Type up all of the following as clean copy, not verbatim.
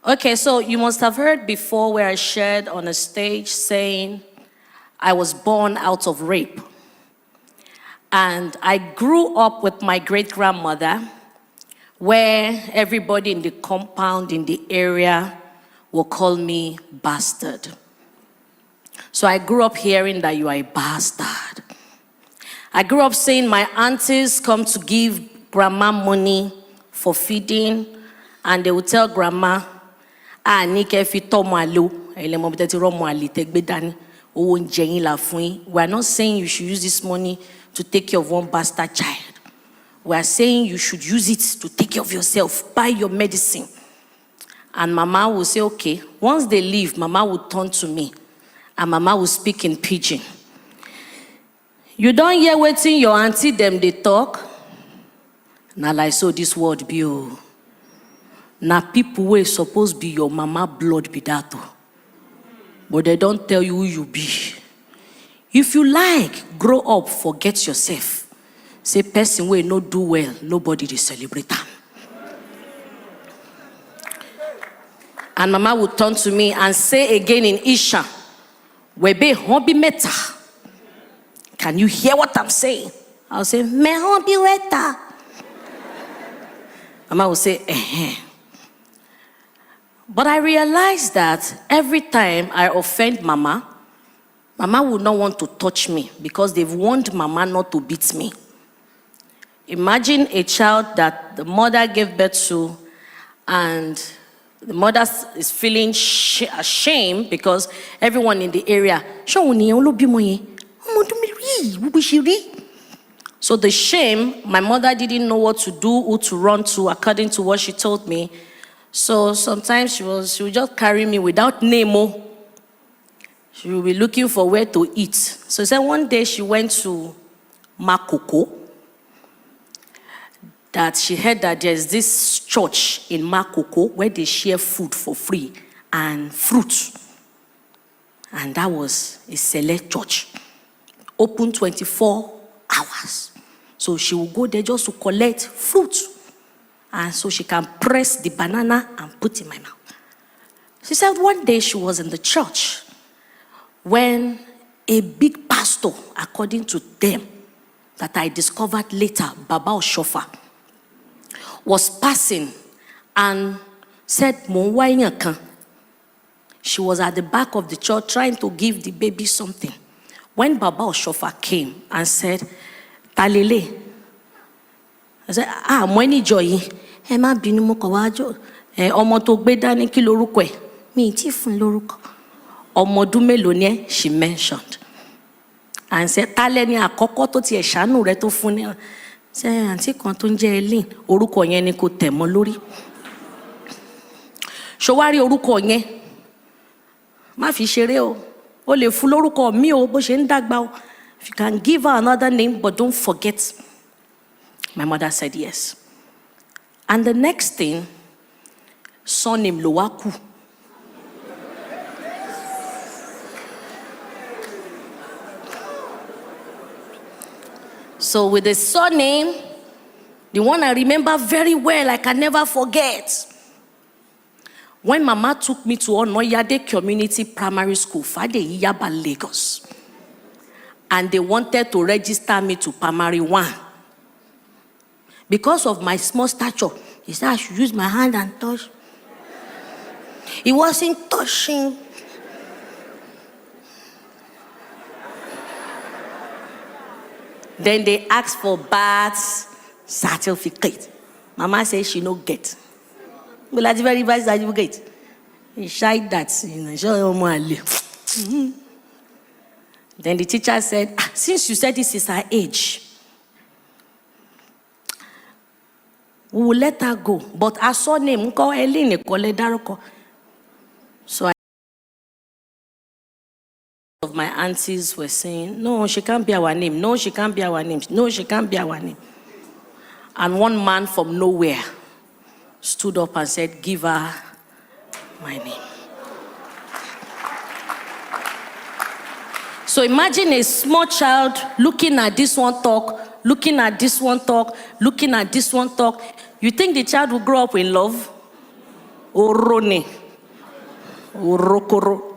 Okay, so you must have heard before where I shared on a stage saying I was born out of rape. And I grew up with my great-grandmother, where everybody in the compound, in the area, will call me bastard. So I grew up hearing that you are a bastard. I grew up seeing my aunties come to give grandma money for feeding, and they would tell grandma, we are not saying you should use this money to take care of one bastard child. We are saying you should use it to take care of yourself, buy your medicine. And Mama will say, okay. Once they leave, Mama will turn to me, and Mama will speak in pidgin. You don't hear waiting your auntie them they talk. Now like so this word be oh. Now people were supposed to be your mama blood be that oh. But they don't tell you who you be. If you like, grow up, forget yourself. Say person will not do well, nobody will celebrate them. And Mama would turn to me and say again in Isha, Webe hobi meta. Can you hear what I'm saying? I'll say, me hobi weta. Mama will say, eh. But I realized that every time I offend Mama, Mama would not want to touch me because they've warned Mama not to beat me. Imagine a child that the mother gave birth to, and the mother is feeling ashamed because everyone in the area, so the shame, my mother didn't know what to do, who to run to, according to what she told me. So sometimes she would just carry me without name. She would be looking for where to eat. So then one day she went to Makoko. That she heard that there's this church in Makoko where they share food for free and fruit. And that was a select church. Open 24 hours. So she will go there just to collect fruit. And so she can press the banana and put in my mouth. She said one day she was in the church when a big pastor, according to them, that I discovered later, Baba Oshofa, was passing and said, she was at the back of the church trying to give the baby something. When Baba Oshofa came and said, Talele, I said, Mweni Joy, Emma Binumo Kawajo, Omoto Bedani Kilorukwe, me tifun loruko. Omodun mélòó she mentioned. And said, Taleni akoko to ti e ṣàánú rẹ̀ tó fún ni. Say àǹtí kan tó ń jẹ́ Helen, orúkọ yẹn ni kò tẹ̀ mọ́ lórí. Ṣó wá rí orúkọ yẹn? Má fi ṣeré o. O lè fún lórúkọ mi o bó ṣe ń dàgbà o. If you can give her another name, but don't forget. My mother said yes. And the next thing, surname ló wá kù. So with the surname, the one I remember very well, I can never forget. When Mama took me to Onoyade Community Primary School, Fade Iyaba, Lagos, and they wanted to register me to Primary 1. Because of my small stature, he said I should use my hand and touch. He wasn't touching. Then they asked for birth certificate. Mama said she no get. But that's very bad certificate. He shied that, Then the teacher said, since you said this is her age, we will let her go. But I saw name, so of my aunties were saying, no, she can't be our name. No, she can't be our name. No, she can't be our name. And one man from nowhere stood up and said, give her my name. So imagine a small child looking at this one talk, looking at this one talk, looking at this one talk. You think the child will grow up in love? Orone. Orokoro.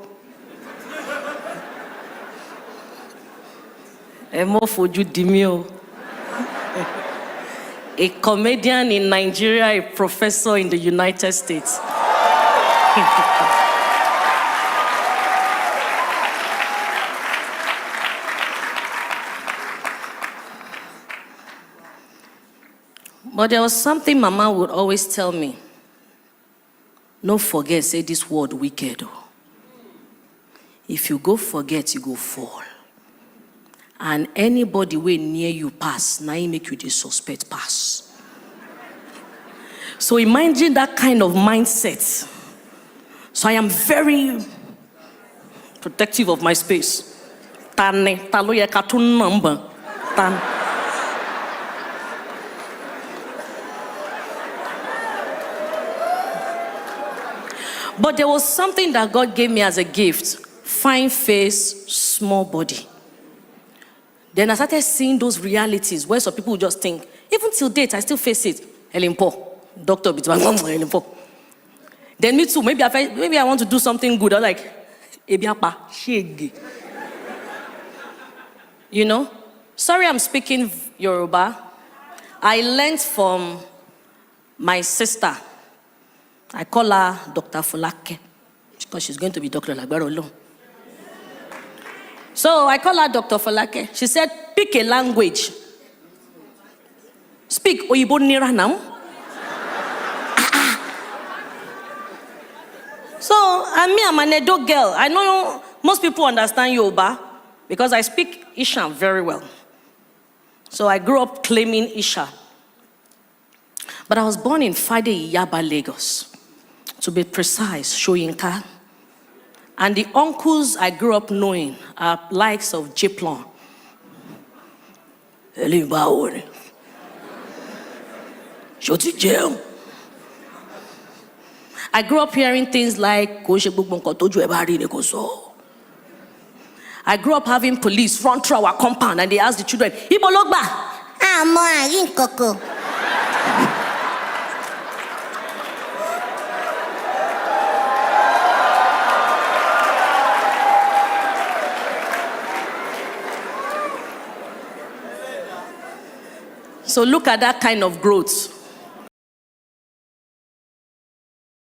Emo foju dimio. A comedian in Nigeria, a professor in the United States. But there was something Mama would always tell me. No forget, say this word wicked. If you go forget, you go fall. And anybody way near you pass, now he make you the suspect pass. So imagine that kind of mindset. So I am very protective of my space. Tane, taloye katun number. Tan. But there was something that God gave me as a gift. Fine face, small body. Then I started seeing those realities where some people just think, even till date, I still face it. Helen Po, Dr. Bitman, Helen Po. Then me too, maybe I want to do something good. I'm like, Ebiapa, Shege. You know? Sorry I'm speaking Yoruba. I learned from my sister. I call her Dr. Folake because she's going to be Dr. Lagbaro. So I call her Dr. Folake. She said, pick a language. Speak Oyibo Nira now. So, I'm an Edo girl. I know most people understand Yoruba because I speak Isha very well. So I grew up claiming Isha. But I was born in Fade Iyaba, Lagos. To be precise, Shoyinka. And the uncles I grew up knowing are likes of Jiplon. I grew up hearing things like, I grew up having police run through our compound and they asked the children, Ibo Logba. So look at that kind of growth.